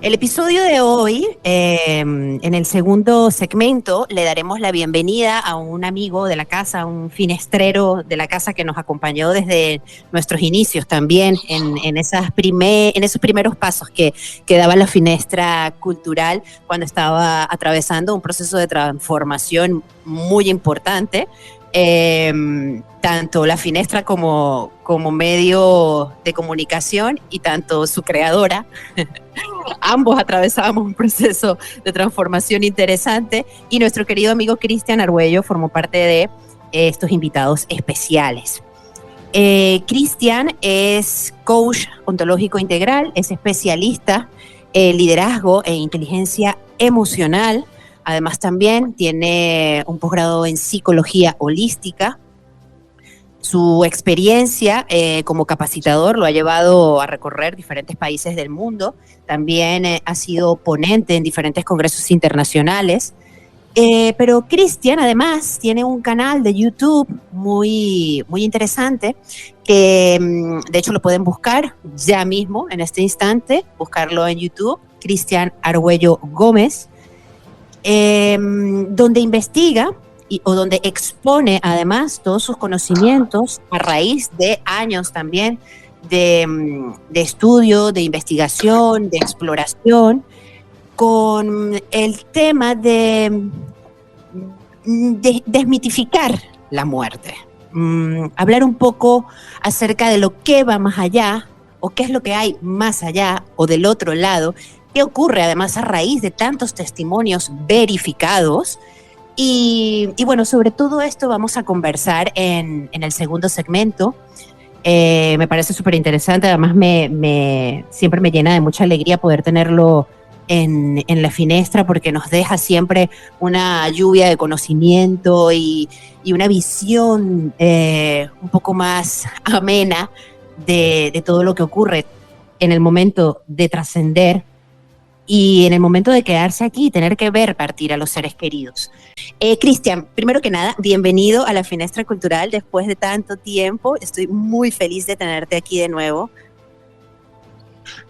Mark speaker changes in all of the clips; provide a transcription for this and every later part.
Speaker 1: El episodio de hoy, en el segundo segmento, le daremos la bienvenida a un amigo de la casa, un finestrero de la casa que nos acompañó desde nuestros inicios también, en esos primeros pasos que daba la Finestra Cultural cuando estaba atravesando un proceso de transformación muy importante. Tanto la Finestra como medio de comunicación y tanto su creadora. Ambos atravesábamos un proceso de transformación interesante y nuestro querido amigo Cristian Argüello formó parte de estos invitados especiales. Cristian es coach ontológico integral, es especialista en liderazgo e inteligencia emocional. Además también tiene un posgrado en psicología holística. Su experiencia como capacitador lo ha llevado a recorrer diferentes países del mundo. También ha sido ponente en diferentes congresos internacionales. Pero Cristian además tiene un canal de YouTube muy, muy interesante que de hecho lo pueden buscar ya mismo, en este instante, buscarlo en YouTube, Cristian Argüello Gómez, donde investiga o donde expone además todos sus conocimientos a raíz de años también de estudio, de investigación, de exploración, con el tema de desmitificar la muerte. Hablar un poco acerca de lo que va más allá, o qué es lo que hay más allá, o del otro lado, qué ocurre además a raíz de tantos testimonios verificados. Y bueno, sobre todo esto vamos a conversar en el segundo segmento. Me parece súper interesante, además siempre me llena de mucha alegría poder tenerlo en la Finestra, porque nos deja siempre una lluvia de conocimiento y una visión un poco más amena de todo lo que ocurre en el momento de trascender y en el momento de quedarse aquí y tener que ver partir a los seres queridos. Cristian, primero que nada, bienvenido a la Finestra Cultural después de tanto tiempo. Estoy muy feliz de tenerte aquí de nuevo.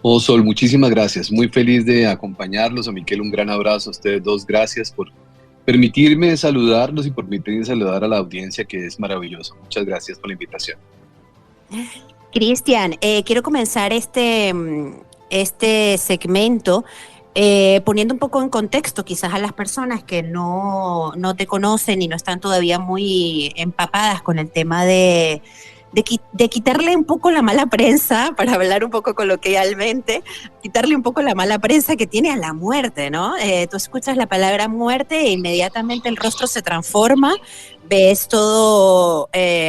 Speaker 2: Oh, Sol, muchísimas gracias. Muy feliz de acompañarlos. A Miquel, un gran abrazo a ustedes dos. Gracias por permitirme saludarlos y por permitirme saludar a la audiencia, que es maravilloso. Muchas gracias por la invitación.
Speaker 1: Cristian, quiero comenzar este segmento poniendo un poco en contexto quizás a las personas que no te conocen y no están todavía muy empapadas con el tema de quitarle un poco la mala prensa, para hablar un poco coloquialmente, quitarle un poco la mala prensa que tiene a la muerte, ¿no? Tú escuchas la palabra muerte e inmediatamente el rostro se transforma, ves todo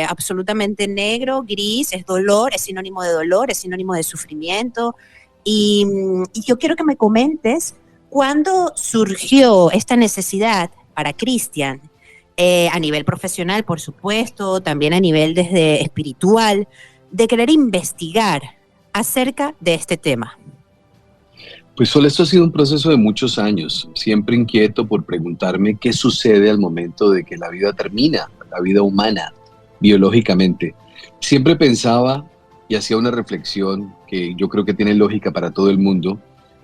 Speaker 1: absolutamente negro, gris, es dolor, es sinónimo de dolor, es sinónimo de sufrimiento. Y yo quiero que me comentes cuándo surgió esta necesidad para Cristian, a nivel profesional, por supuesto, también a nivel desde espiritual, de querer investigar acerca de este tema.
Speaker 2: Pues Sol, esto ha sido un proceso de muchos años, siempre inquieto por preguntarme qué sucede al momento de que la vida termina, la vida humana, biológicamente. Siempre pensaba y hacía una reflexión que yo creo que tiene lógica para todo el mundo,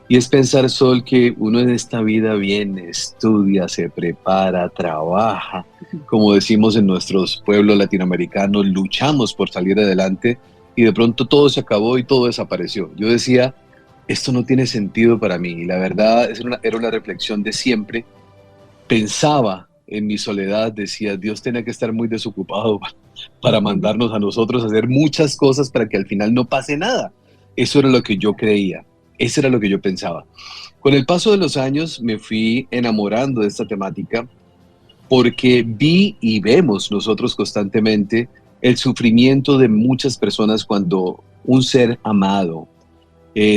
Speaker 2: y es pensar, Sol, que uno en esta vida viene, estudia, se prepara, trabaja, como decimos en nuestros pueblos latinoamericanos, luchamos por salir adelante, y de pronto todo se acabó y todo desapareció. Yo decía, esto no tiene sentido para mí, y la verdad era una reflexión de siempre. Pensaba en mi soledad, decía, Dios tenía que estar muy desocupado para mandarnos a nosotros a hacer muchas cosas para que al final no pase nada. Eso era lo que yo creía, eso era lo que yo pensaba. Con el paso de los años me fui enamorando de esta temática porque vi y vemos nosotros constantemente el sufrimiento de muchas personas cuando un ser amado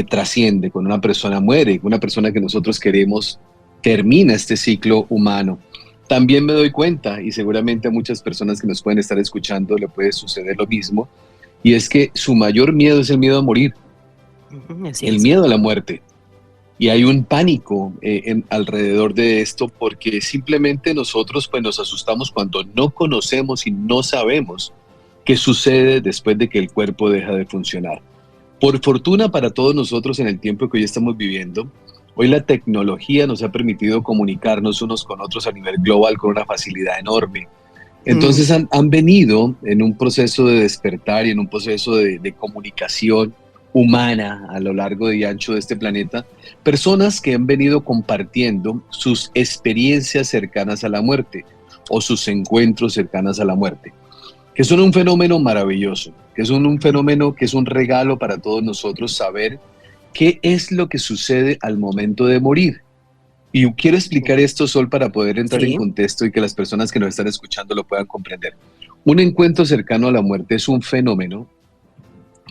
Speaker 2: trasciende, cuando una persona muere, una persona que nosotros queremos termina este ciclo humano. También me doy cuenta, y seguramente a muchas personas que nos pueden estar escuchando le puede suceder lo mismo, y es que su mayor miedo es el miedo a morir, el miedo a la muerte. Y hay un pánico alrededor de esto, porque simplemente nosotros pues nos asustamos cuando no conocemos y no sabemos qué sucede después de que el cuerpo deja de funcionar. Por fortuna para todos nosotros en el tiempo que hoy estamos viviendo, hoy la tecnología nos ha permitido comunicarnos unos con otros a nivel global con una facilidad enorme.
Speaker 1: Mm,
Speaker 2: Entonces han venido en un proceso de despertar y en un proceso de comunicación humana a lo largo y ancho de este planeta, personas que han venido compartiendo sus experiencias cercanas a la muerte o sus encuentros cercanas a la muerte, que son un fenómeno maravilloso, que son un fenómeno que es un regalo para todos nosotros saber qué es lo que sucede al momento de morir. Y quiero explicar esto, Sol, para poder entrar en
Speaker 1: sí,
Speaker 2: contexto y que las personas que nos están escuchando lo puedan comprender. Un encuentro cercano a la muerte es un fenómeno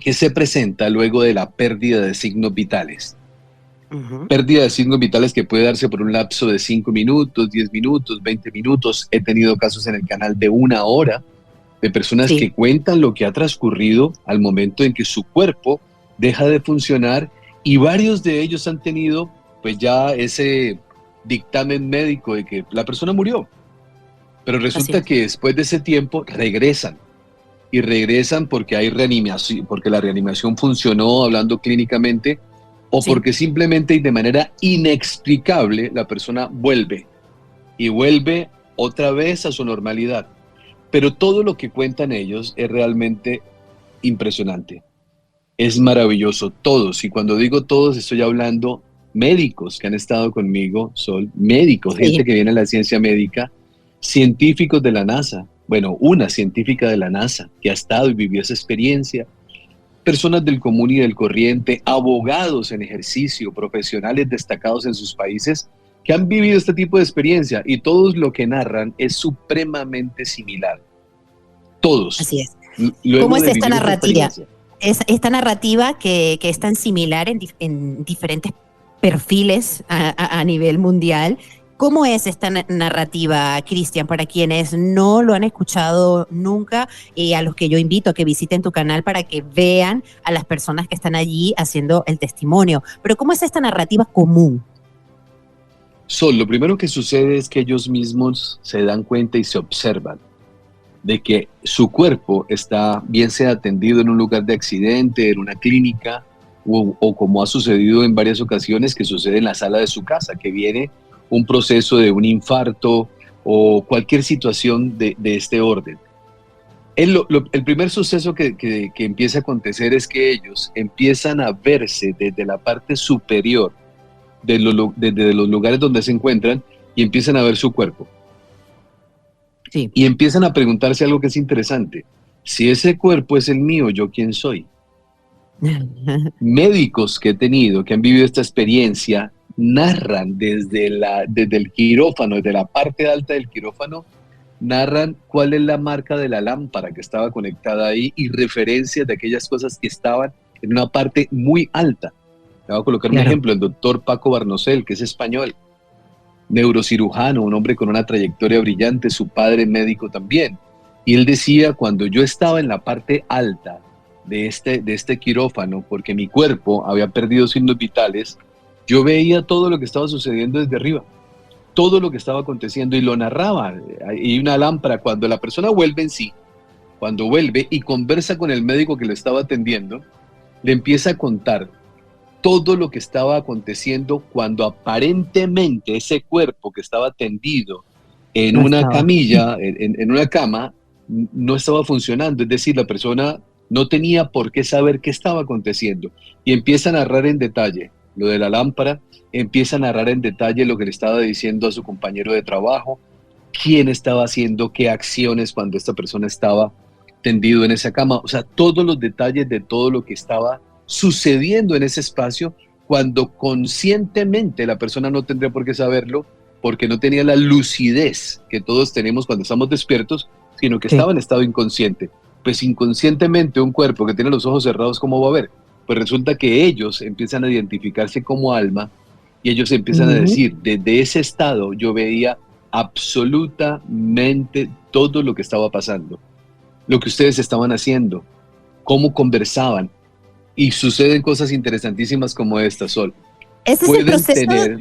Speaker 2: que se presenta luego de la pérdida de signos vitales.
Speaker 1: ujú,
Speaker 2: Pérdida de signos vitales que puede darse por un lapso de 5 minutos, 10 minutos, 20 minutos. He tenido casos en el canal de 1 hora de personas
Speaker 1: sí,
Speaker 2: que cuentan lo que ha transcurrido al momento en que su cuerpo deja de funcionar, y varios de ellos han tenido pues ya ese dictamen médico de que la persona murió, pero
Speaker 1: así
Speaker 2: resulta
Speaker 1: es,
Speaker 2: que después de ese tiempo regresan, y regresan porque hay reanimación, porque la reanimación funcionó hablando clínicamente, o
Speaker 1: sí,
Speaker 2: porque simplemente y de manera inexplicable la persona vuelve y vuelve otra vez a su normalidad. Pero todo lo que cuentan ellos es realmente impresionante. Es maravilloso, todos. Y cuando digo todos, estoy hablando médicos que han estado conmigo, Sol, médicos, gente
Speaker 1: sí,
Speaker 2: que viene a la ciencia médica, científicos de la NASA, bueno, una científica de la NASA que ha estado y vivió esa experiencia, personas del común y del corriente, abogados en ejercicio, profesionales destacados en sus países que han vivido este tipo de experiencia, y todos lo que narran es supremamente similar. Todos,
Speaker 1: así es. ¿Cómo
Speaker 2: luego
Speaker 1: es
Speaker 2: de
Speaker 1: esta
Speaker 2: vivir esta
Speaker 1: narrativa?
Speaker 2: experiencia.
Speaker 1: Esta narrativa que es tan similar en diferentes perfiles a nivel mundial. ¿Cómo es esta narrativa, Cristian, para quienes no lo han escuchado nunca y a los que yo invito a que visiten tu canal para que vean a las personas que están allí haciendo el testimonio? Pero ¿cómo es esta narrativa común?
Speaker 2: Sol, lo primero que sucede es que ellos mismos se dan cuenta y se observan de que su cuerpo está, bien sea atendido en un lugar de accidente, en una clínica, o como ha sucedido en varias ocasiones, que sucede en la sala de su casa, que viene un proceso de un infarto o cualquier situación de este orden. El primer suceso que empieza a acontecer es que ellos empiezan a verse desde la parte superior desde los lugares donde se encuentran, y empiezan a ver su cuerpo.
Speaker 1: Sí.
Speaker 2: Y empiezan a preguntarse algo que es interesante. Si ese cuerpo es el mío, ¿yo quién soy? Médicos que he tenido, que han vivido esta experiencia, narran desde el quirófano, desde la parte alta del quirófano, narran cuál es la marca de la lámpara que estaba conectada ahí y referencias de aquellas cosas que estaban en una parte muy alta. Le voy a colocar un
Speaker 1: Claro.
Speaker 2: ejemplo: el doctor Paco Barnosel, que es español, neurocirujano, un hombre con una trayectoria brillante, su padre médico también. Y él decía: cuando yo estaba en la parte alta de este quirófano, porque mi cuerpo había perdido signos vitales, yo veía todo lo que estaba sucediendo desde arriba, todo lo que estaba aconteciendo, y lo narraba. Y una lámpara, cuando la persona vuelve en sí, cuando vuelve y conversa con el médico que lo estaba atendiendo, le empieza a contar todo lo que estaba aconteciendo cuando aparentemente ese cuerpo que estaba tendido en
Speaker 1: No
Speaker 2: una
Speaker 1: estaba.
Speaker 2: camilla, en una cama, no estaba funcionando. Es decir, la persona no tenía por qué saber qué estaba aconteciendo. Y empieza a narrar en detalle lo de la lámpara, empieza a narrar en detalle lo que le estaba diciendo a su compañero de trabajo, quién estaba haciendo qué acciones cuando esta persona estaba tendido en esa cama. O sea, todos los detalles de todo lo que estaba sucediendo en ese espacio, cuando conscientemente la persona no tendría por qué saberlo, porque no tenía la lucidez que todos tenemos cuando estamos despiertos, sino que
Speaker 1: Sí.
Speaker 2: estaba en estado inconsciente. Pues inconscientemente un cuerpo que tiene los ojos cerrados, ¿cómo va a ver? Pues resulta que ellos empiezan a identificarse como alma, y ellos empiezan a
Speaker 1: Ujú.
Speaker 2: decir: desde ese estado yo veía absolutamente todo lo que estaba pasando, lo que ustedes estaban haciendo, cómo conversaban. Y suceden cosas interesantísimas como esta, Sol.
Speaker 1: Ese es el
Speaker 2: Pueden
Speaker 1: proceso
Speaker 2: tener,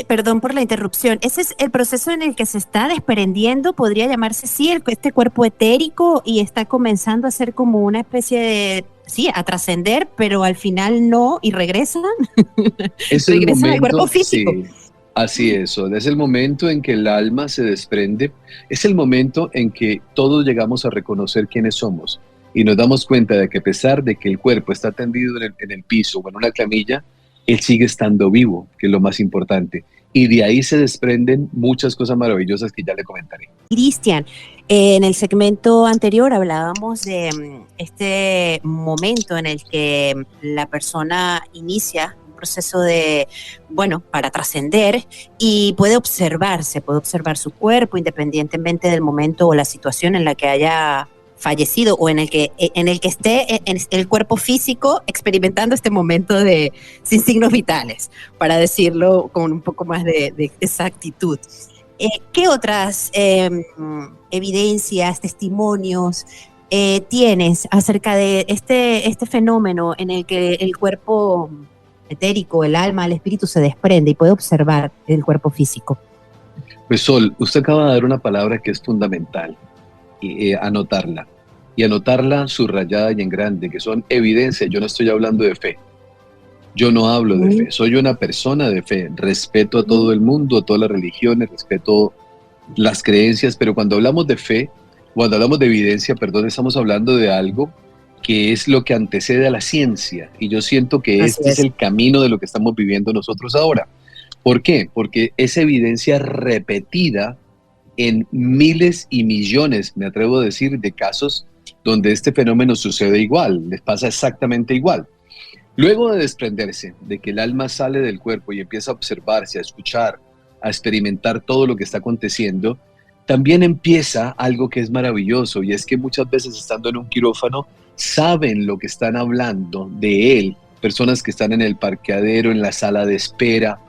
Speaker 1: perdón por la interrupción, ese es el proceso en el que se está desprendiendo, podría llamarse así, este cuerpo etérico, y está comenzando a ser como una especie de sí, a trascender, pero al final no, y regresan,
Speaker 2: Es el
Speaker 1: regresan al cuerpo
Speaker 2: momento,
Speaker 1: físico.
Speaker 2: sí, así es, Sol, es el momento en que el alma se desprende, es el momento en que todos llegamos a reconocer quiénes somos y nos damos cuenta de que a pesar de que el cuerpo está tendido en el piso o en una camilla, él sigue estando vivo, que es lo más importante. Y de ahí se desprenden muchas cosas maravillosas que ya le comentaré.
Speaker 1: Cristian, en el segmento anterior hablábamos de este momento en el que la persona inicia un proceso de, bueno, para trascender y puede observar su cuerpo independientemente del momento o la situación en la que haya fallecido o en el que esté en el cuerpo físico experimentando este momento de sin signos vitales, para decirlo con un poco más de exactitud. ¿Qué otras evidencias, testimonios tienes acerca de este fenómeno en el que el cuerpo etérico, el alma, el espíritu se desprende y puede observar el cuerpo físico?
Speaker 2: Pues Sol, usted acaba de dar una palabra que es fundamental, anotarla. Y anotarla subrayada y en grande, que son evidencias. Yo no estoy hablando de fe. Yo no hablo de fe. Soy una persona de fe. Respeto a todo el mundo, a todas las religiones, respeto las creencias, pero cuando hablamos de fe, cuando hablamos de evidencia, perdón, estamos hablando de algo que es lo que antecede a la ciencia. Y yo siento que
Speaker 1: Así
Speaker 2: este es
Speaker 1: es.
Speaker 2: el camino de lo que estamos viviendo nosotros ahora. ¿Por qué? Porque es evidencia repetida en miles y millones, me atrevo a decir, de casos donde este fenómeno sucede igual, les pasa exactamente igual. Luego de desprenderse, de que el alma sale del cuerpo y empieza a observarse, a escuchar, a experimentar todo lo que está aconteciendo, también empieza algo que es maravilloso, y es que muchas veces estando en un quirófano, saben lo que están hablando de él, personas que están en el parqueadero, en la sala de espera,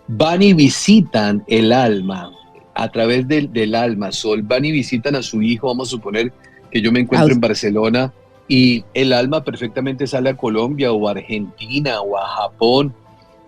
Speaker 2: van y visitan el alma a través del alma, Sol, van y visitan a su hijo, vamos a suponer que yo me encuentro en Barcelona y el alma perfectamente sale a Colombia o a Argentina o a Japón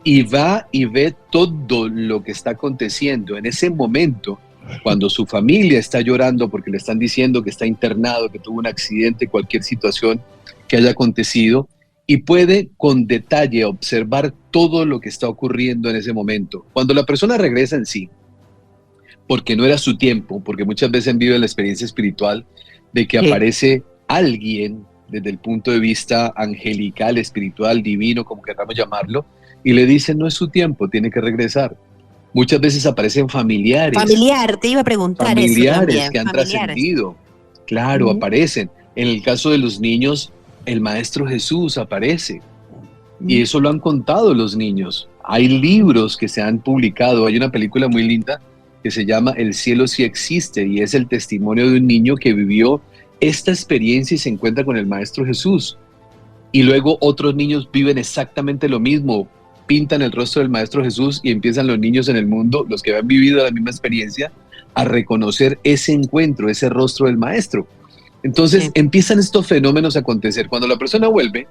Speaker 2: y va y ve todo lo que está aconteciendo en ese momento, cuando su familia está llorando porque le están diciendo que está internado, que tuvo un accidente, cualquier situación que haya acontecido, y puede con detalle observar todo lo que está ocurriendo en ese momento. Cuando la persona regresa en sí, porque no era su tiempo, porque muchas veces vive la experiencia espiritual de que
Speaker 1: Sí.
Speaker 2: aparece alguien desde el punto de vista angelical, espiritual, divino, como queramos llamarlo, y le dicen no es su tiempo, tiene que regresar. Muchas veces aparecen
Speaker 1: Familiar, te iba a preguntar eso
Speaker 2: familiares
Speaker 1: también,
Speaker 2: que han
Speaker 1: familiares.
Speaker 2: trascendido. Claro,
Speaker 1: Ujú,
Speaker 2: aparecen. En el caso de los niños, el Maestro Jesús aparece. Y
Speaker 1: ujú.
Speaker 2: eso lo han contado los niños. Hay libros que se han publicado. Hay una película muy linda que se llama El cielo sí existe y es el testimonio de un niño que vivió esta experiencia y se encuentra con el Maestro Jesús. Y luego otros niños viven exactamente lo mismo. Pintan el rostro del Maestro Jesús y empiezan los niños en el mundo, los que han vivido la misma experiencia, a reconocer ese encuentro, ese rostro del Maestro. Entonces
Speaker 1: Sí.
Speaker 2: empiezan estos fenómenos a acontecer. Cuando la persona vuelve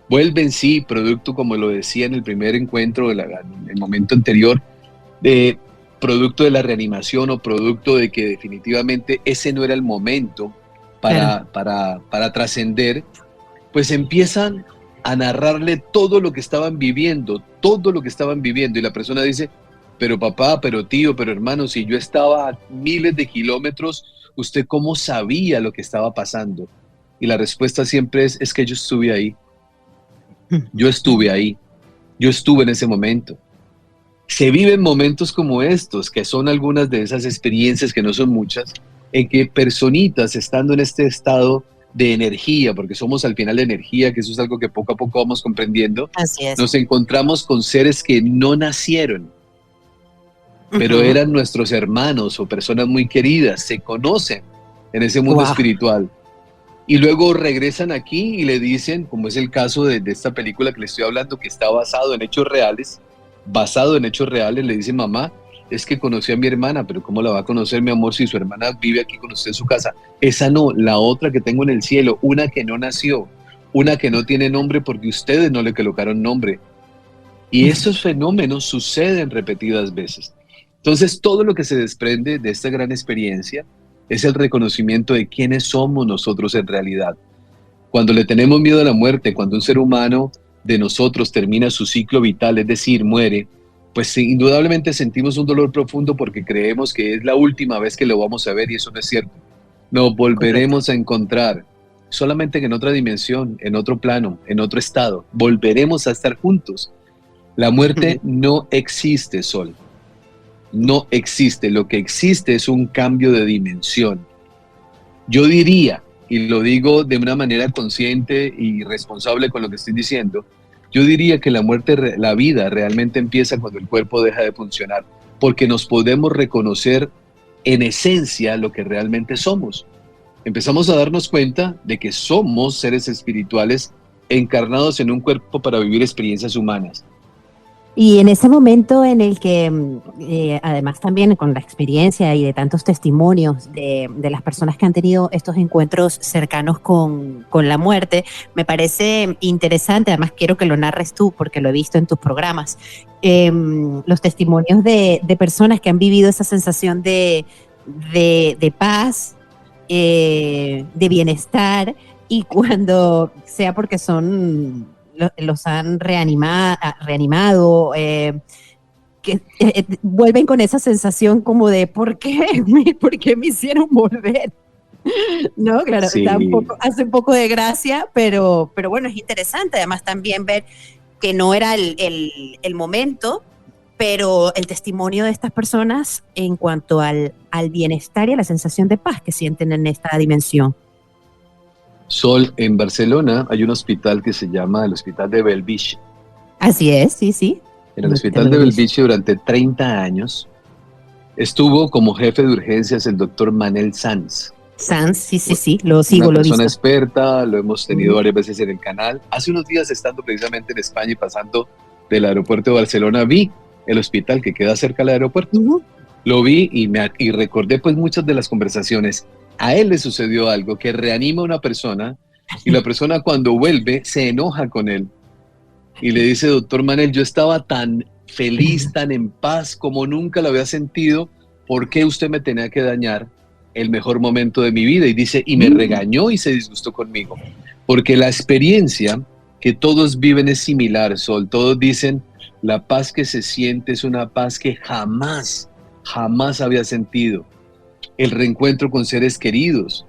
Speaker 2: en sí, producto, como lo decía en el primer encuentro, en el momento anterior, de producto de la reanimación o producto de que definitivamente ese no era el momento
Speaker 1: Claro.
Speaker 2: para trascender, pues empiezan a narrarle todo lo que estaban viviendo, todo lo que estaban viviendo. Y la persona dice, pero papá, pero tío, pero hermano, si yo estaba a miles de kilómetros, ¿usted cómo sabía lo que estaba pasando? Y la respuesta siempre es que yo estuve ahí. Yo estuve ahí, yo estuve en ese momento. Se viven momentos como estos, que son algunas de esas experiencias, que no son muchas, en que personitas estando en este estado de energía, porque somos al final de energía, que eso es algo que poco a poco vamos comprendiendo,
Speaker 1: Así es.
Speaker 2: nos encontramos con seres que no nacieron, pero
Speaker 1: Ujú.
Speaker 2: eran nuestros hermanos o personas muy queridas, se conocen en ese mundo
Speaker 1: Guau.
Speaker 2: espiritual. Y luego regresan aquí y le dicen, como es el caso de esta película que le estoy hablando, que está basado en hechos reales, le dice mamá, es que conocí a mi hermana, pero ¿cómo la va a conocer, mi amor, si su hermana vive aquí con usted en su casa? Esa no, la otra que tengo en el cielo, una que no nació, una que no tiene nombre porque ustedes no le colocaron nombre. Y esos fenómenos suceden repetidas veces. Entonces, todo lo que se desprende de esta gran experiencia es el reconocimiento de quiénes somos nosotros en realidad. Cuando le tenemos miedo a la muerte, cuando un ser humano de nosotros termina su ciclo vital, es decir, muere, pues sí, indudablemente sentimos un dolor profundo porque creemos que es la última vez que lo vamos a ver y eso no es cierto. Nos
Speaker 1: Correcto.
Speaker 2: volveremos a encontrar, solamente que en otra dimensión, en otro plano, en otro estado. Volveremos a estar juntos. La muerte no existe, Sol. No existe. Lo que existe es un cambio de dimensión. Yo diría, y lo digo de una manera consciente y responsable con lo que estoy diciendo, yo diría que la muerte, la vida realmente empieza cuando el cuerpo deja de funcionar, porque nos podemos reconocer en esencia lo que realmente somos. Empezamos a darnos cuenta de que somos seres espirituales encarnados en un cuerpo para vivir experiencias humanas.
Speaker 1: Y en ese momento en el que, además también con la experiencia y de tantos testimonios de las personas que han tenido estos encuentros cercanos con la muerte, me parece interesante, además quiero que lo narres tú porque lo he visto en tus programas, los testimonios de personas que han vivido esa sensación de paz, de bienestar, y cuando sea porque los han reanimado, que vuelven con esa sensación como de ¿por qué? ¿Por qué me hicieron volver? No, claro,
Speaker 2: Sí,
Speaker 1: hace un poco de gracia, pero bueno, es interesante además también ver que no era el momento, pero el testimonio de estas personas en cuanto al bienestar y a la sensación de paz que sienten en esta dimensión.
Speaker 2: Sol, en Barcelona hay un hospital que se llama el Hospital de Bellvitge.
Speaker 1: Así es, sí, sí.
Speaker 2: En el Hospital de Bellvitge durante 30 años estuvo como jefe de urgencias el doctor Manel Sanz.
Speaker 1: Sanz, sí, sí, sí, lo
Speaker 2: Una
Speaker 1: sigo, lo he
Speaker 2: persona
Speaker 1: visto.
Speaker 2: experta, lo hemos tenido varias veces en el canal. Hace unos días, estando precisamente en España y pasando del aeropuerto de Barcelona, vi el hospital que queda cerca del aeropuerto. Lo vi y recordé pues muchas de las conversaciones. A él le sucedió algo que reanima a una persona y la persona cuando vuelve se enoja con él y le dice: doctor Manel, yo estaba tan feliz, tan en paz como nunca lo había sentido, ¿por qué usted me tenía que dañar el mejor momento de mi vida? Y dice, y me regañó y se disgustó conmigo, porque la experiencia que todos viven es similar, Sol. Todos dicen, la paz que se siente es una paz que jamás había sentido. El reencuentro con seres queridos,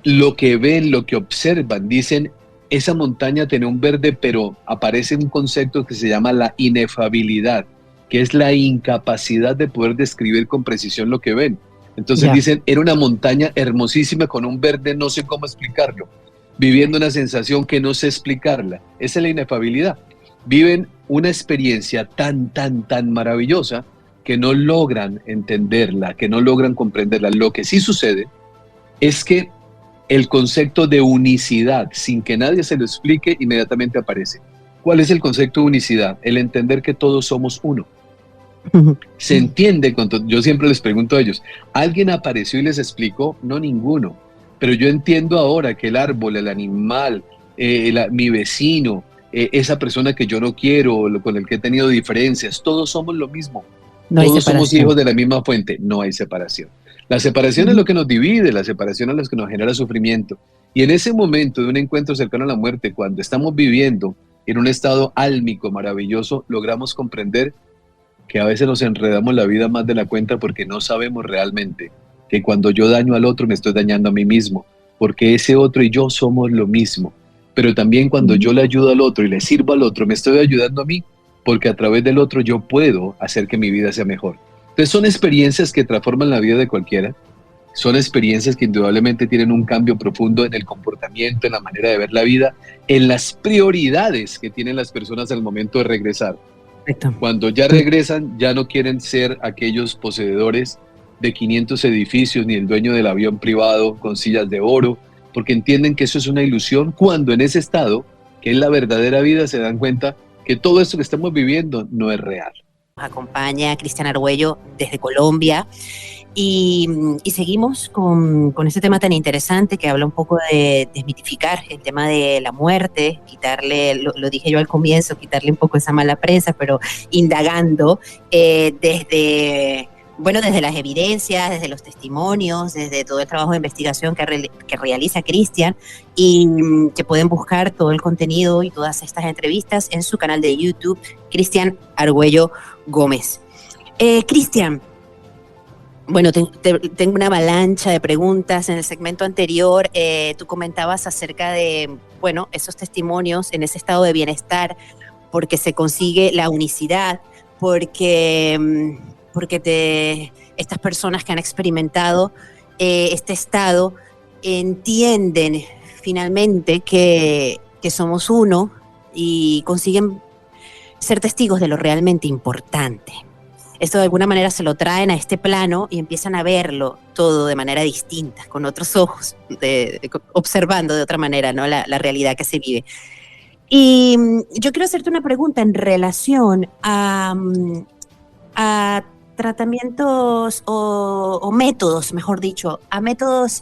Speaker 2: lo que ven, lo que observan, dicen, esa montaña tiene un verde, pero aparece un concepto que se llama la inefabilidad, que es la incapacidad de poder describir con precisión lo que ven. Entonces
Speaker 1: Ya.
Speaker 2: dicen, era una montaña hermosísima con un verde, no sé cómo explicarlo, viviendo una sensación que no sé explicarla. Esa es la inefabilidad. Viven una experiencia tan maravillosa que no logran entenderla, que no logran comprenderla. Lo que sí sucede es que el concepto de unicidad, sin que nadie se lo explique, inmediatamente aparece. ¿Cuál es el concepto de unicidad? El entender que todos somos uno. Se entiende cuando yo siempre les pregunto a ellos, ¿alguien apareció y les explicó? No, ninguno. Pero yo entiendo ahora que el árbol, el animal, mi vecino, esa persona que yo no quiero, con el que he tenido diferencias, todos somos lo mismo.
Speaker 1: No hay
Speaker 2: Todos somos
Speaker 1: separación.
Speaker 2: hijos de la misma fuente. No hay separación. La separación es lo que nos divide, la separación es lo que nos genera sufrimiento. Y en ese momento de un encuentro cercano a la muerte, cuando estamos viviendo en un estado álmico maravilloso, logramos comprender que a veces nos enredamos la vida más de la cuenta porque no sabemos realmente que cuando yo daño al otro me estoy dañando a mí mismo, porque ese otro y yo somos lo mismo. Pero también cuando yo le ayudo al otro y le sirvo al otro, me estoy ayudando a mí, porque a través del otro yo puedo hacer que mi vida sea mejor. Entonces son experiencias que transforman la vida de cualquiera, son experiencias que indudablemente tienen un cambio profundo en el comportamiento, en la manera de ver la vida, en las prioridades que tienen las personas al momento de regresar.
Speaker 1: Correcto.
Speaker 2: Cuando ya regresan, ya no quieren ser aquellos poseedores de 500 edificios ni el dueño del avión privado con sillas de oro, porque entienden que eso es una ilusión, cuando en ese estado, que es la verdadera vida, se dan cuenta que todo esto que estamos viviendo no es real.
Speaker 1: Nos acompaña Cristian Argüello desde Colombia y seguimos con este tema tan interesante que habla un poco de desmitificar el tema de la muerte, quitarle, lo dije yo al comienzo, quitarle un poco esa mala prensa, pero indagando desde bueno, desde las evidencias, desde los testimonios, desde todo el trabajo de investigación que realiza Cristian, y que pueden buscar todo el contenido y todas estas entrevistas en su canal de YouTube, Cristian Argüello Gómez. Cristian, bueno, tengo una avalancha de preguntas. En el segmento anterior tú comentabas acerca de, bueno, esos testimonios en ese estado de bienestar, porque se consigue la unicidad, porque estas personas que han experimentado este estado entienden finalmente que somos uno y consiguen ser testigos de lo realmente importante. Esto de alguna manera se lo traen a este plano y empiezan a verlo todo de manera distinta, con otros ojos, observando de otra manera, ¿no? la realidad que se vive. Y yo quiero hacerte una pregunta en relación a tratamientos o métodos, mejor dicho, a métodos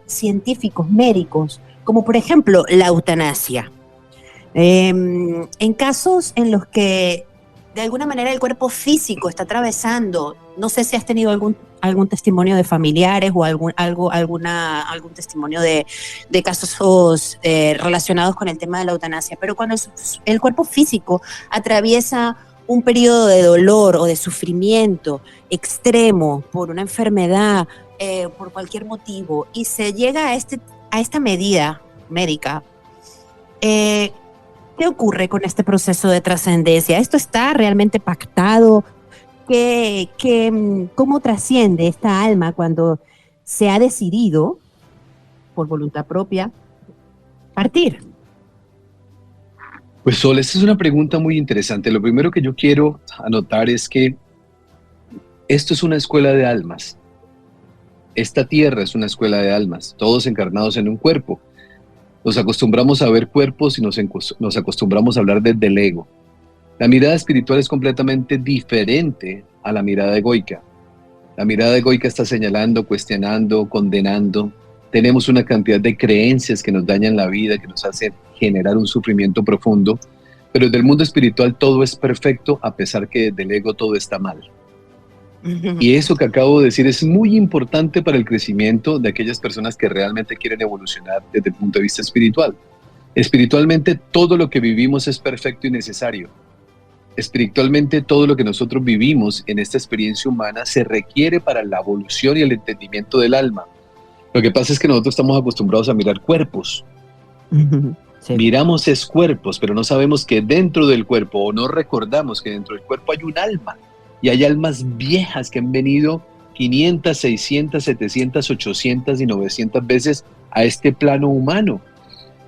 Speaker 1: científicos, médicos, como por ejemplo la eutanasia. En casos en los que de alguna manera el cuerpo físico está atravesando, no sé si has tenido algún testimonio de familiares o algún testimonio de casos relacionados con el tema de la eutanasia, pero cuando el cuerpo físico atraviesa un periodo de dolor o de sufrimiento extremo por una enfermedad, por cualquier motivo, y se llega a esta medida médica, ¿qué ocurre con este proceso de trascendencia? ¿Esto está realmente pactado? ¿Cómo trasciende esta alma cuando se ha decidido, por voluntad propia, partir?
Speaker 2: Pues Sol, esta es una pregunta muy interesante. Lo primero que yo quiero anotar es que esto es una escuela de almas. Esta tierra es una escuela de almas, todos encarnados en un cuerpo. Nos acostumbramos a ver cuerpos y nos acostumbramos a hablar desde el ego. La mirada espiritual es completamente diferente a la mirada egoica. La mirada egoica está señalando, cuestionando, condenando. Tenemos una cantidad de creencias que nos dañan la vida, que nos hacen generar un sufrimiento profundo. Pero desde el mundo espiritual todo es perfecto, a pesar que desde el ego todo está mal. Y eso que acabo de decir es muy importante para el crecimiento de aquellas personas que realmente quieren evolucionar desde el punto de vista espiritual. Espiritualmente todo lo que vivimos es perfecto y necesario. Espiritualmente todo lo que nosotros vivimos en esta experiencia humana se requiere para la evolución y el entendimiento del alma. Lo que pasa es que nosotros estamos acostumbrados a mirar cuerpos. Sí. Miramos es cuerpos, pero no sabemos que dentro del cuerpo, o no recordamos que dentro del cuerpo hay un alma. Y hay almas viejas que han venido 500, 600, 700, 800 y 900 veces a este plano humano.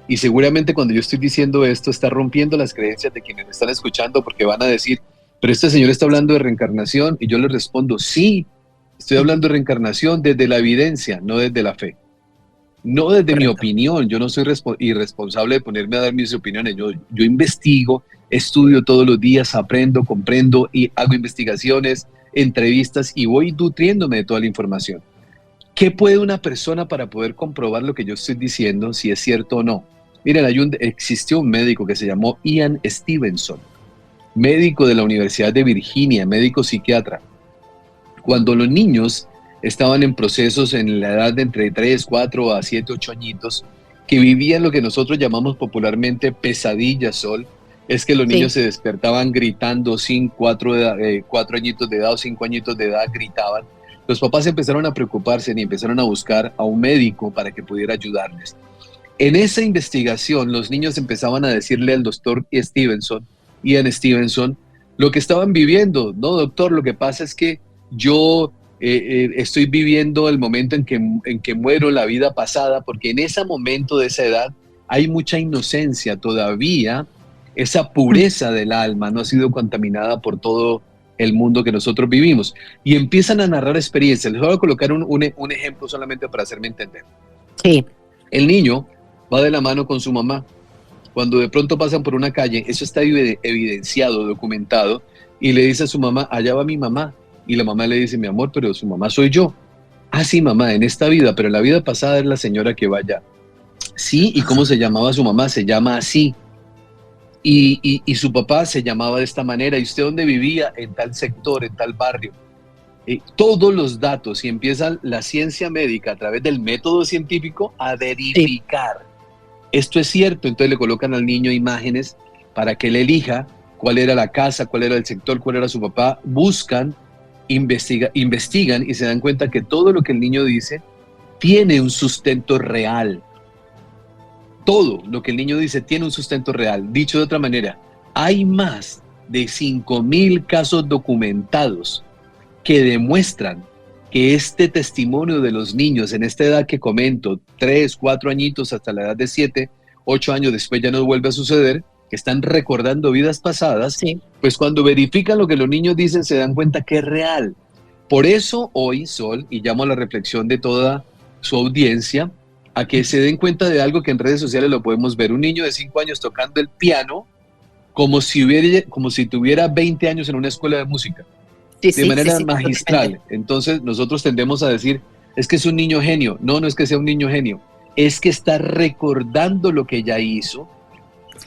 Speaker 2: Y seguramente cuando yo estoy diciendo esto está rompiendo las creencias de quienes me están escuchando, porque van a decir, pero este señor está hablando de reencarnación, y yo les respondo, sí, estoy hablando de reencarnación desde la evidencia, no desde la fe. No desde Correcto. Mi opinión, yo no soy irresponsable de ponerme a dar mis opiniones, yo investigo, estudio todos los días, aprendo, comprendo y hago investigaciones, entrevistas y voy nutriéndome de toda la información. ¿Qué puede una persona para poder comprobar lo que yo estoy diciendo, si es cierto o no? Miren, existió un médico que se llamó Ian Stevenson, médico de la Universidad de Virginia, médico psiquiatra. Cuando los niños estaban en procesos en la edad de entre 3, 4 a 7, 8 añitos, que vivían lo que nosotros llamamos popularmente pesadillas, Sol, es que los niños se despertaban gritando sin 4 añitos de edad o 5 añitos de edad, gritaban. Los papás empezaron a preocuparse y empezaron a buscar a un médico para que pudiera ayudarles. En esa investigación, los niños empezaban a decirle al doctor Ian Stevenson, lo que estaban viviendo. No, doctor, lo que pasa es que yo estoy viviendo el momento en que muero, la vida pasada, porque en ese momento de esa edad hay mucha inocencia todavía, esa pureza del alma no ha sido contaminada por todo el mundo que nosotros vivimos. Y empiezan a narrar experiencias. Les voy a colocar un ejemplo solamente para hacerme entender.
Speaker 1: Sí.
Speaker 2: El niño va de la mano con su mamá. Cuando de pronto pasan por una calle, eso está evidenciado, documentado, y le dice a su mamá, allá va mi mamá. Y la mamá le dice, mi amor, pero su mamá soy yo. Ah, sí, mamá, en esta vida, pero en la vida pasada es la señora que va allá. Sí, ¿y cómo se llamaba su mamá? Se llama así. Y su papá se llamaba de esta manera. ¿Y usted dónde vivía? En tal sector, en tal barrio. todos los datos y empieza la ciencia médica a través del método científico a verificar. Sí. Esto es cierto, entonces le colocan al niño imágenes para que él elija cuál era la casa, cuál era el sector, cuál era su papá, buscan, investigan y se dan cuenta que todo lo que el niño dice tiene un sustento real. Todo lo que el niño dice tiene un sustento real. Dicho de otra manera, hay más de 5,000 casos documentados que demuestran que este testimonio de los niños en esta edad que comento, 3, 4 añitos hasta la edad de 7, 8 años después ya no vuelve a suceder, que están recordando vidas pasadas, sí. Pues cuando verifican lo que los niños dicen se dan cuenta que es real. Por eso hoy, Sol, y llamo a la reflexión de toda su audiencia, a que se den cuenta de algo que en redes sociales lo podemos ver, un niño de 5 años tocando el piano como si tuviera 20 años en una escuela de música. De manera magistral. Totalmente. Entonces nosotros tendemos a decir, es que es un niño genio. No, no es que sea un niño genio. Es que está recordando lo que ya hizo.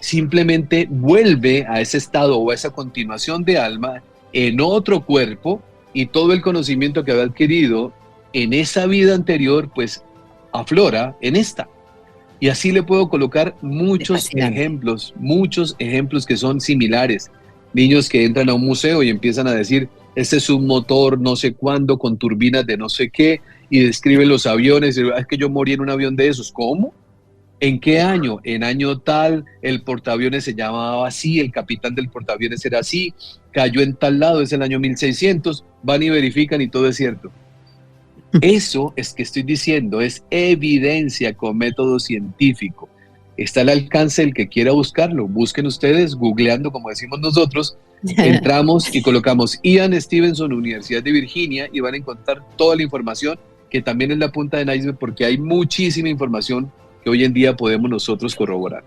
Speaker 2: Simplemente vuelve a ese estado o a esa continuación de alma en otro cuerpo y todo el conocimiento que había adquirido en esa vida anterior, pues aflora en esta. Y así le puedo colocar muchos ejemplos que son similares. Niños que entran a un museo y empiezan a decir, este es un motor no sé cuándo con turbinas de no sé qué, y describen los aviones, es que yo morí en un avión de esos. ¿Cómo? ¿En qué año? En año tal, el portaaviones se llamaba así, el capitán del portaaviones era así, cayó en tal lado, es el año 1600, van y verifican y todo es cierto. Eso es que estoy diciendo, es evidencia con método científico. Está al alcance del que quiera buscarlo. Busquen ustedes, googleando, como decimos nosotros, entramos y colocamos Ian Stevenson, Universidad de Virginia, y van a encontrar toda la información, que también es la punta del iceberg, porque hay muchísima información que hoy en día podemos nosotros corroborar.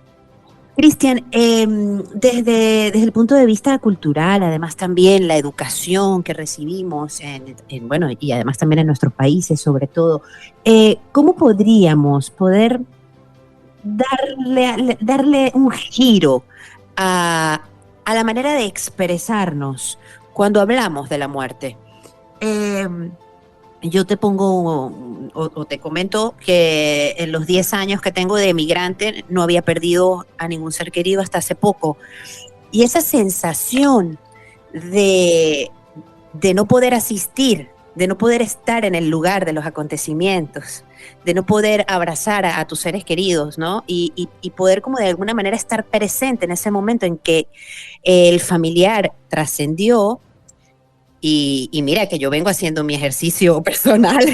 Speaker 1: Cristian, desde el punto de vista cultural, además también la educación que recibimos, bueno, y además también en nuestros países sobre todo, ¿cómo podríamos poder darle un giro a la manera de expresarnos cuando hablamos de la muerte? Yo te pongo o te comento que en los 10 años que tengo de emigrante no había perdido a ningún ser querido hasta hace poco. Y esa sensación de no poder asistir, de no poder estar en el lugar de los acontecimientos, de no poder abrazar a tus seres queridos, ¿no? Y poder como de alguna manera estar presente en ese momento en que el familiar trascendió. Y mira que yo vengo haciendo mi ejercicio personal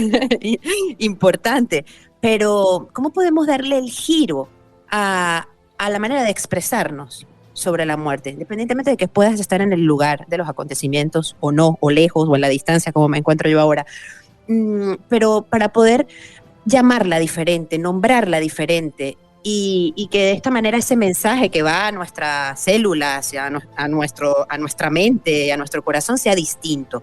Speaker 1: importante, pero ¿cómo podemos darle el giro a la manera de expresarnos sobre la muerte, independientemente de que puedas estar en el lugar de los acontecimientos o no, o lejos, o en la distancia como me encuentro yo ahora, pero para poder llamarla diferente, nombrarla diferente, y que de esta manera ese mensaje que va a nuestras células, a nuestra mente, a nuestro corazón sea distinto.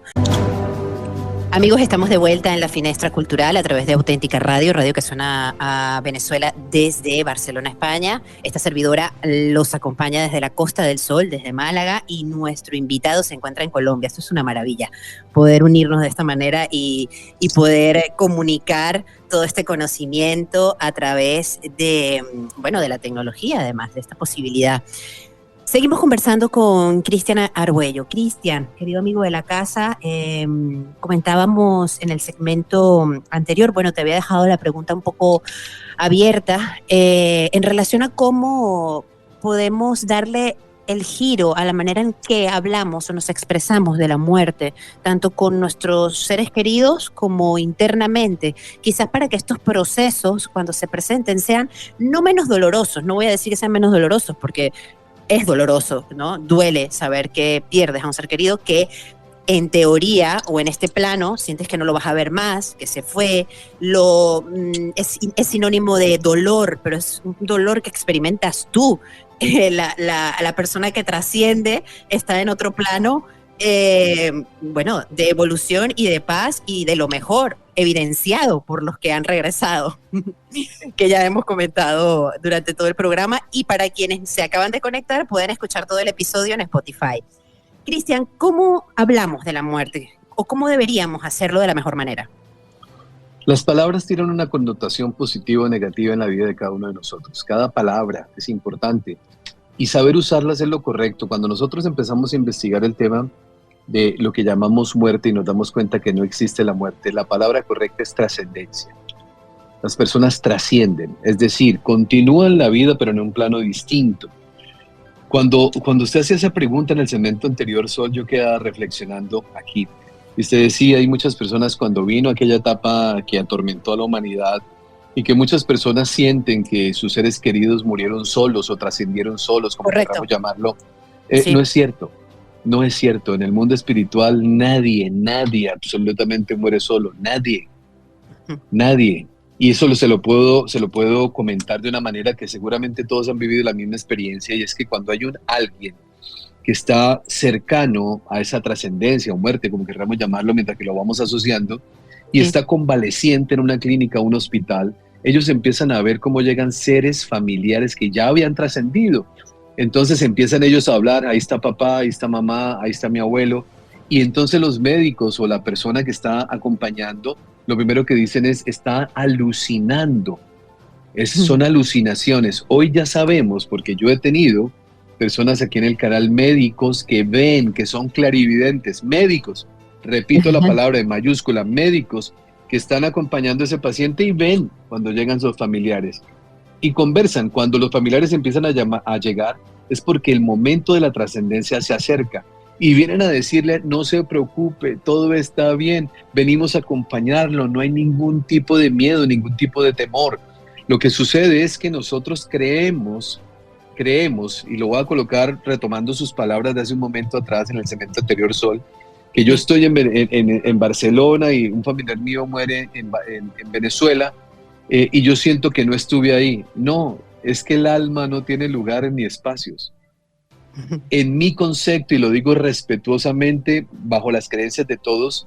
Speaker 1: Amigos, estamos de vuelta en la Finestra Cultural a través de Auténtica Radio, radio que suena a Venezuela desde Barcelona, España. Esta servidora los acompaña desde la Costa del Sol, desde Málaga, y nuestro invitado se encuentra en Colombia. Esto es una maravilla, poder unirnos de esta manera y poder comunicar todo este conocimiento a través de la tecnología, además de esta posibilidad. Seguimos conversando con Cristian Argüello. Cristian, querido amigo de la casa, comentábamos en el segmento anterior, te había dejado la pregunta un poco abierta en relación a cómo podemos darle el giro a la manera en que hablamos o nos expresamos de la muerte, tanto con nuestros seres queridos como internamente, quizás para que estos procesos, cuando se presenten, sean no menos dolorosos. No voy a decir que sean menos dolorosos, porque es doloroso, ¿no? Duele saber que pierdes a un ser querido que en teoría o en este plano sientes que no lo vas a ver más, que se fue, es sinónimo de dolor, pero es un dolor que experimentas tú. La persona que trasciende está en otro plano, de evolución y de paz y de lo mejor, evidenciado por los que han regresado, que ya hemos comentado durante todo el programa, y para quienes se acaban de conectar pueden escuchar todo el episodio en Spotify. Cristian, ¿cómo hablamos de la muerte? o cómo deberíamos hacerlo de la mejor manera?
Speaker 2: Las palabras tienen una connotación positiva o negativa en la vida de cada uno de nosotros. Cada palabra es importante y saber usarlas es lo correcto. Cuando nosotros empezamos a investigar el tema de lo que llamamos muerte y nos damos cuenta que no existe la muerte, la palabra correcta es trascendencia. Las personas trascienden, es decir, continúan la vida pero en un plano distinto. Cuando usted hacía esa pregunta en el segmento anterior, Sol, yo quedaba reflexionando aquí. Y usted decía, hay muchas personas cuando vino aquella etapa que atormentó a la humanidad y que muchas personas sienten que sus seres queridos murieron solos o trascendieron solos, como queramos llamarlo.
Speaker 1: Sí.
Speaker 2: No es cierto, no es cierto. En el mundo espiritual nadie absolutamente muere solo, nadie. Y eso se lo puedo comentar de una manera que seguramente todos han vivido la misma experiencia, y es que cuando hay alguien que está cercano a esa trascendencia o muerte, como queramos llamarlo, mientras que lo vamos asociando, y está convaleciente en una clínica o un hospital, ellos empiezan a ver cómo llegan seres familiares que ya habían trascendido. Entonces empiezan ellos a hablar, ahí está papá, ahí está mamá, ahí está mi abuelo, y entonces los médicos o la persona que está acompañando, lo primero que dicen es, está alucinando. Son alucinaciones. Hoy ya sabemos, porque yo he tenido personas aquí en el canal, médicos que ven, que son clarividentes, médicos, repito la palabra en mayúscula, médicos que están acompañando a ese paciente y ven cuando llegan sus familiares y conversan. Cuando los familiares empiezan a llegar es porque el momento de la trascendencia se acerca y vienen a decirle, no se preocupe, todo está bien, venimos a acompañarlo, no hay ningún tipo de miedo, ningún tipo de temor. Lo que sucede es que nosotros creemos, y lo voy a colocar retomando sus palabras de hace un momento atrás en el segmento anterior, Sol, que yo estoy en Barcelona y un familiar mío muere en Venezuela, y yo siento que no estuve ahí. No, es que el alma no tiene lugar ni espacios. En mi concepto, y lo digo respetuosamente, bajo las creencias de todos,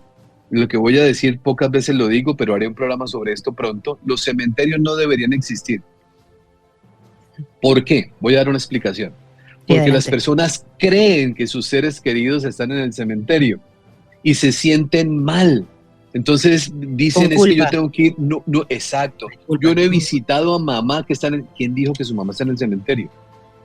Speaker 2: lo que voy a decir pocas veces lo digo, pero haré un programa sobre esto pronto, los cementerios no deberían existir. ¿Por qué? Voy a dar una explicación. Porque las personas creen que sus seres queridos están en el cementerio y se sienten mal. Entonces dicen, es que yo tengo que ir. No, exacto. Yo no he visitado a mamá que está ¿Quién dijo que su mamá está en el cementerio?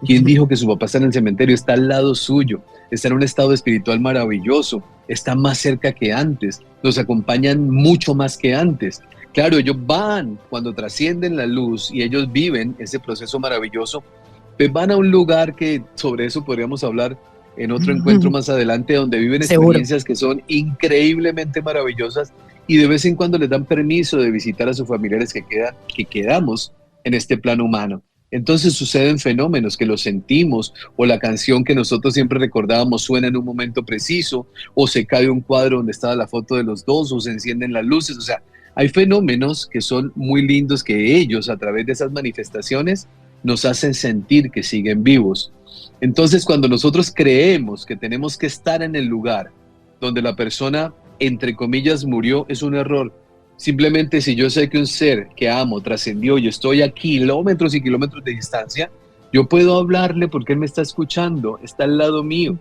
Speaker 2: ¿Quién dijo que su papá está en el cementerio? Está al lado suyo, está en un estado espiritual maravilloso, está más cerca que antes, nos acompañan mucho más que antes. Claro, ellos van cuando trascienden la luz y ellos viven ese proceso maravilloso, pues van a un lugar que sobre eso podríamos hablar en otro encuentro más adelante, donde viven experiencias que son increíblemente maravillosas y de vez en cuando les dan permiso de visitar a sus familiares que quedamos en este plano humano. Entonces suceden fenómenos que los sentimos, o la canción que nosotros siempre recordábamos suena en un momento preciso, o se cae un cuadro donde estaba la foto de los dos, o se encienden las luces. O sea, hay fenómenos que son muy lindos, que ellos a través de esas manifestaciones nos hacen sentir que siguen vivos. Entonces, cuando nosotros creemos que tenemos que estar en el lugar donde la persona, entre comillas, murió, es un error. Simplemente, si yo sé que un ser que amo trascendió y estoy a kilómetros y kilómetros de distancia, yo puedo hablarle porque él me está escuchando, está al lado mío.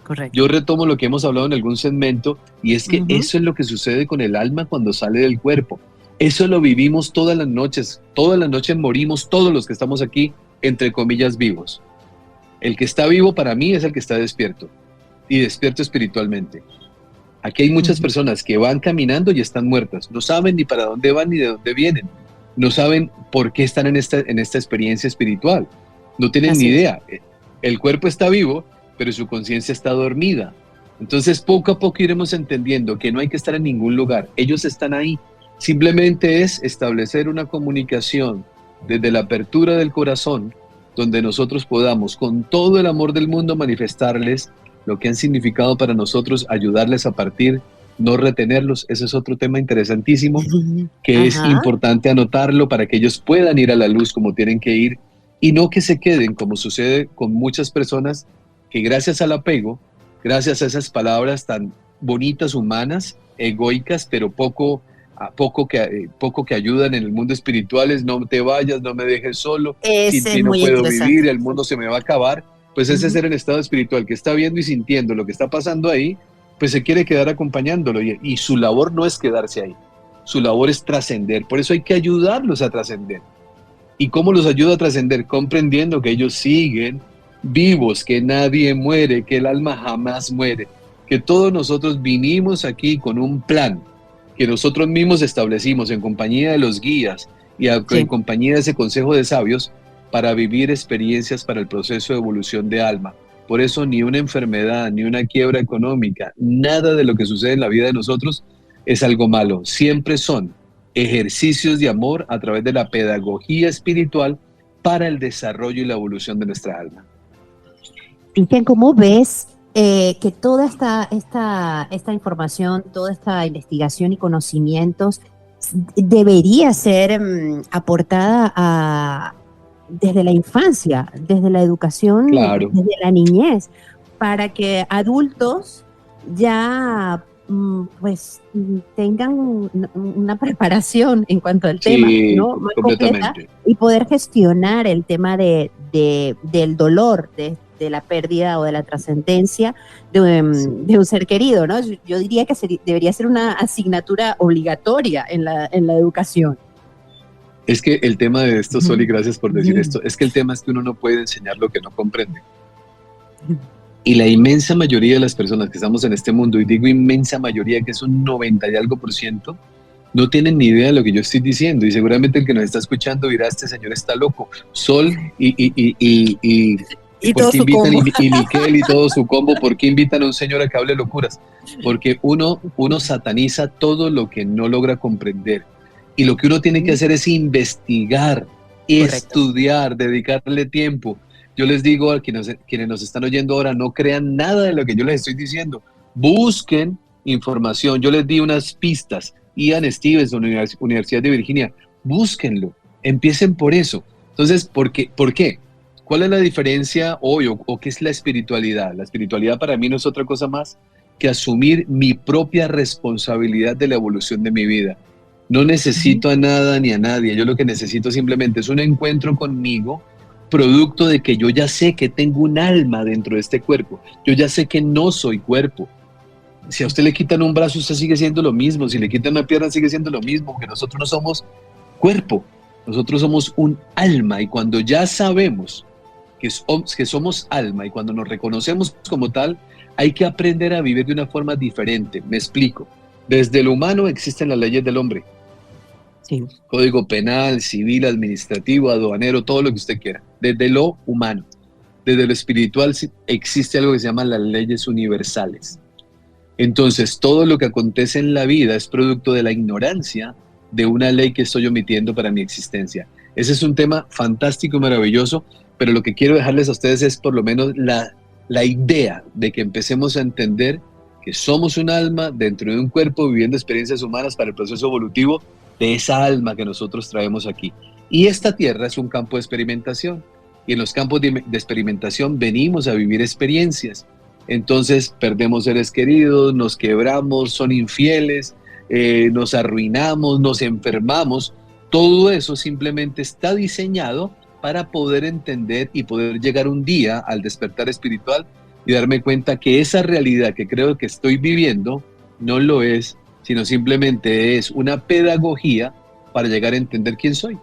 Speaker 1: Correcto.
Speaker 2: Yo retomo lo que hemos hablado en algún segmento, y es que eso es lo que sucede con el alma cuando sale del cuerpo. Eso lo vivimos todas las noches morimos todos los que estamos aquí, entre comillas, vivos. El que está vivo para mí es el que está despierto, y despierto espiritualmente. Aquí hay muchas personas que van caminando y están muertas, no saben ni para dónde van ni de dónde vienen, no saben por qué están en esta experiencia espiritual, no tienen ni idea. El cuerpo está vivo, pero su conciencia está dormida. Entonces poco a poco iremos entendiendo que no hay que estar en ningún lugar, ellos están ahí. Simplemente es establecer una comunicación desde la apertura del corazón, donde nosotros podamos con todo el amor del mundo manifestarles lo que han significado para nosotros, ayudarles a partir, no retenerlos. Ese es otro tema interesantísimo que es importante anotarlo para que ellos puedan ir a la luz como tienen que ir y no que se queden, como sucede con muchas personas que gracias al apego, gracias a esas palabras tan bonitas, humanas, egoicas, pero poco que ayudan en el mundo espiritual, es no te vayas, no me dejes solo, sin ti no puedo vivir, el mundo se me va a acabar. Pues ese ser en estado espiritual que está viendo y sintiendo lo que está pasando ahí, pues se quiere quedar acompañándolo y su labor no es quedarse ahí, su labor es trascender. Por eso hay que ayudarlos a trascender. ¿Y cómo los ayuda a trascender? Comprendiendo que ellos siguen vivos, que nadie muere, que el alma jamás muere, que todos nosotros vinimos aquí con un plan que nosotros mismos establecimos en compañía de los guías y en compañía de ese consejo de sabios para vivir experiencias para el proceso de evolución de alma. Por eso ni una enfermedad, ni una quiebra económica, nada de lo que sucede en la vida de nosotros es algo malo. Siempre son ejercicios de amor a través de la pedagogía espiritual para el desarrollo y la evolución de nuestra alma.
Speaker 1: Cristian, ¿cómo ves que toda esta información, toda esta investigación y conocimientos debería ser aportada desde la infancia, desde la educación,
Speaker 2: claro,
Speaker 1: desde la niñez, para que adultos ya pues tengan una preparación en cuanto al tema, ¿no? Más completa, y poder gestionar el tema del dolor, de la pérdida o de la trascendencia de un ser querido, ¿no? Yo diría que debería ser una asignatura obligatoria en la educación.
Speaker 2: Es que el tema de esto, Soli, gracias por decir esto, es que el tema es que uno no puede enseñar lo que no comprende. Y la inmensa mayoría de las personas que estamos en este mundo, y digo inmensa mayoría, que es un 90 y algo %, no tienen ni idea de lo que yo estoy diciendo. Y seguramente el que nos está escuchando dirá, este señor está loco. Sol y todo su combo. Y Miquel y todo su combo, ¿por qué invitan a un señor a que hable locuras? Porque uno sataniza todo lo que no logra comprender. Y lo que uno tiene que hacer es investigar, estudiar, dedicarle tiempo. Yo les digo a quienes nos están oyendo ahora, no crean nada de lo que yo les estoy diciendo. Busquen información. Yo les di unas pistas. Ian Stevens, Universidad de Virginia. Búsquenlo. Empiecen por eso. Entonces, ¿por qué? ¿Cuál es la diferencia hoy o qué es la espiritualidad? La espiritualidad para mí no es otra cosa más que asumir mi propia responsabilidad de la evolución de mi vida. No necesito a nada ni a nadie. Yo lo que necesito simplemente es un encuentro conmigo, producto de que yo ya sé que tengo un alma dentro de este cuerpo. Yo ya sé que no soy cuerpo. Si a usted le quitan un brazo, usted sigue siendo lo mismo. Si le quitan una pierna, sigue siendo lo mismo, porque nosotros no somos cuerpo. Nosotros somos un alma, y cuando ya sabemos que somos alma y cuando nos reconocemos como tal, hay que aprender a vivir de una forma diferente. Me explico. Desde lo humano existen las leyes del hombre. Sí. Código penal, civil, administrativo, aduanero, todo lo que usted quiera. Desde lo humano. Desde lo espiritual existe algo que se llama las leyes universales. Entonces, todo lo que acontece en la vida es producto de la ignorancia de una ley que estoy omitiendo para mi existencia. Ese es un tema fantástico y maravilloso, pero lo que quiero dejarles a ustedes es por lo menos la idea de que empecemos a entender que somos un alma dentro de un cuerpo viviendo experiencias humanas para el proceso evolutivo de esa alma que nosotros traemos aquí. Y esta tierra es un campo de experimentación, y en los campos de experimentación venimos a vivir experiencias. Entonces perdemos seres queridos, nos quebramos, son infieles, nos arruinamos, nos enfermamos. Todo eso simplemente está diseñado para poder entender y poder llegar un día al despertar espiritual y darme cuenta que esa realidad que creo que estoy viviendo no lo es, sino simplemente es una pedagogía para llegar a entender quién soy.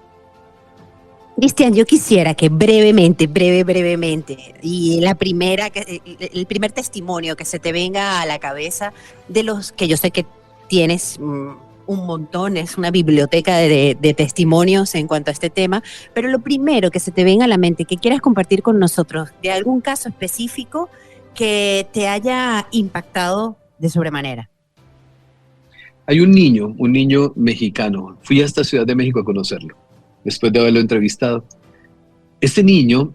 Speaker 1: Cristian, yo quisiera que brevemente, y el primer testimonio que se te venga a la cabeza, de los que yo sé que tienes un montón, es una biblioteca de testimonios en cuanto a este tema, pero lo primero que se te venga a la mente, que quieras compartir con nosotros, de algún caso específico que te haya impactado de sobremanera.
Speaker 2: Hay un niño mexicano, fui hasta Ciudad de México a conocerlo, después de haberlo entrevistado. Este niño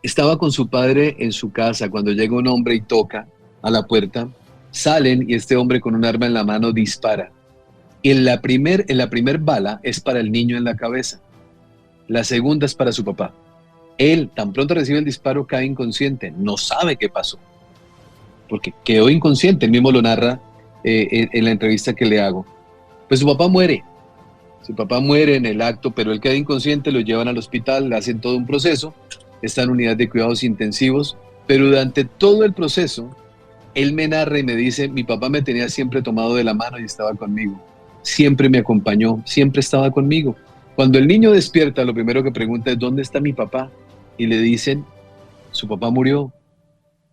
Speaker 2: estaba con su padre en su casa cuando llega un hombre y toca a la puerta, salen y este hombre con un arma en la mano dispara. Y en la primer bala es para el niño en la cabeza, la segunda es para su papá. Él, tan pronto recibe el disparo, cae inconsciente, no sabe qué pasó, porque quedó inconsciente, él mismo lo narra en la entrevista que le hago. Pues su papá muere en el acto, pero él queda inconsciente, lo llevan al hospital, le hacen todo un proceso, está en unidad de cuidados intensivos, pero durante todo el proceso, Él me narra y me dice, mi papá me tenía siempre tomado de la mano y estaba conmigo. Siempre me acompañó, siempre estaba conmigo. Cuando el niño despierta, lo primero que pregunta es, ¿dónde está mi papá? Y le dicen, su papá murió.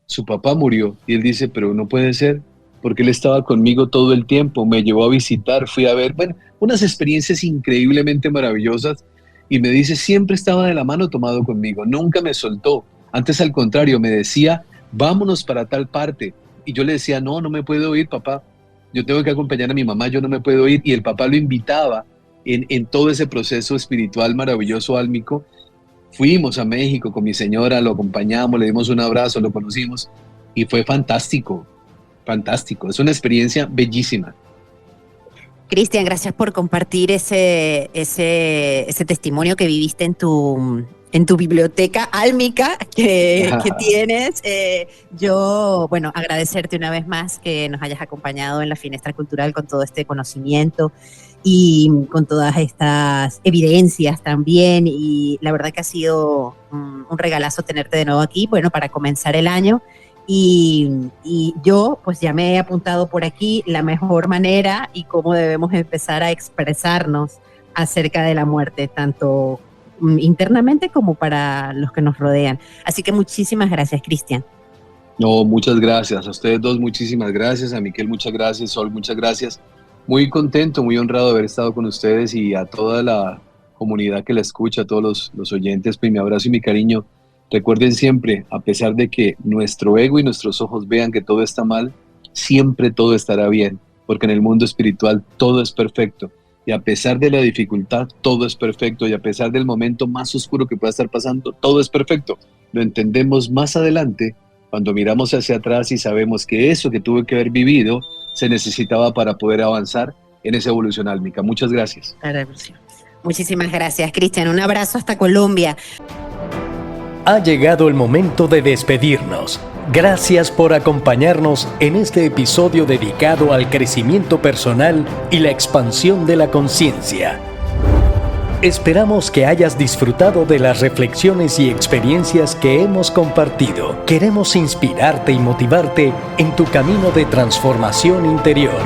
Speaker 2: Su papá murió. Y él dice, pero no puede ser, porque él estaba conmigo todo el tiempo, me llevó a visitar, fui a ver, bueno, unas experiencias increíblemente maravillosas. Y me dice, siempre estaba de la mano tomado conmigo, nunca me soltó. Antes, al contrario, me decía, vámonos para tal parte. Y yo le decía, no me puedo ir, papá. Yo tengo que acompañar a mi mamá, yo no me puedo ir. Y el papá lo invitaba en todo ese proceso espiritual maravilloso, álmico. Fuimos a México con mi señora, lo acompañamos, le dimos un abrazo, lo conocimos. Y fue fantástico, fantástico. Es una experiencia bellísima.
Speaker 1: Cristian, gracias por compartir ese testimonio que viviste en tu biblioteca álmica que tienes. Yo, bueno, agradecerte una vez más que nos hayas acompañado en la Finestra Cultural con todo este conocimiento y con todas estas evidencias también. Y la verdad que ha sido un regalazo tenerte de nuevo aquí, bueno, para comenzar el año. Y yo pues ya me he apuntado por aquí la mejor manera y cómo debemos empezar a expresarnos acerca de la muerte, tanto internamente como para los que nos rodean. Así que muchísimas gracias, Cristian.
Speaker 2: No, muchas gracias. A ustedes dos, muchísimas gracias. A Miquel, muchas gracias. Sol, muchas gracias. Muy contento, muy honrado de haber estado con ustedes y a toda la comunidad que la escucha, a todos los oyentes, pues mi abrazo y mi cariño. Recuerden siempre, a pesar de que nuestro ego y nuestros ojos vean que todo está mal, siempre todo estará bien, porque en el mundo espiritual todo es perfecto. Y a pesar de la dificultad, todo es perfecto. Y a pesar del momento más oscuro que pueda estar pasando, todo es perfecto. Lo entendemos más adelante cuando miramos hacia atrás y sabemos que eso que tuve que haber vivido se necesitaba para poder avanzar en esa evolución álmica. Muchas gracias.
Speaker 1: Muchísimas gracias, Cristian. Un abrazo hasta Colombia.
Speaker 3: Ha llegado el momento de despedirnos. Gracias por acompañarnos en este episodio dedicado al crecimiento personal y la expansión de la conciencia. Esperamos que hayas disfrutado de las reflexiones y experiencias que hemos compartido. Queremos inspirarte y motivarte en tu camino de transformación interior.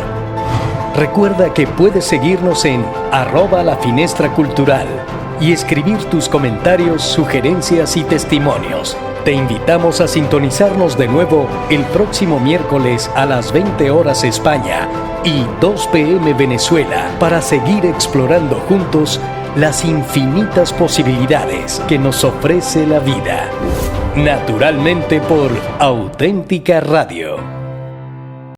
Speaker 3: Recuerda que puedes seguirnos en @lafinestracultural y escribir tus comentarios, sugerencias y testimonios. Te invitamos a sintonizarnos de nuevo el próximo miércoles a las 20 horas España y 2 p.m. Venezuela para seguir explorando juntos las infinitas posibilidades que nos ofrece la vida. Naturalmente por Auténtica Radio.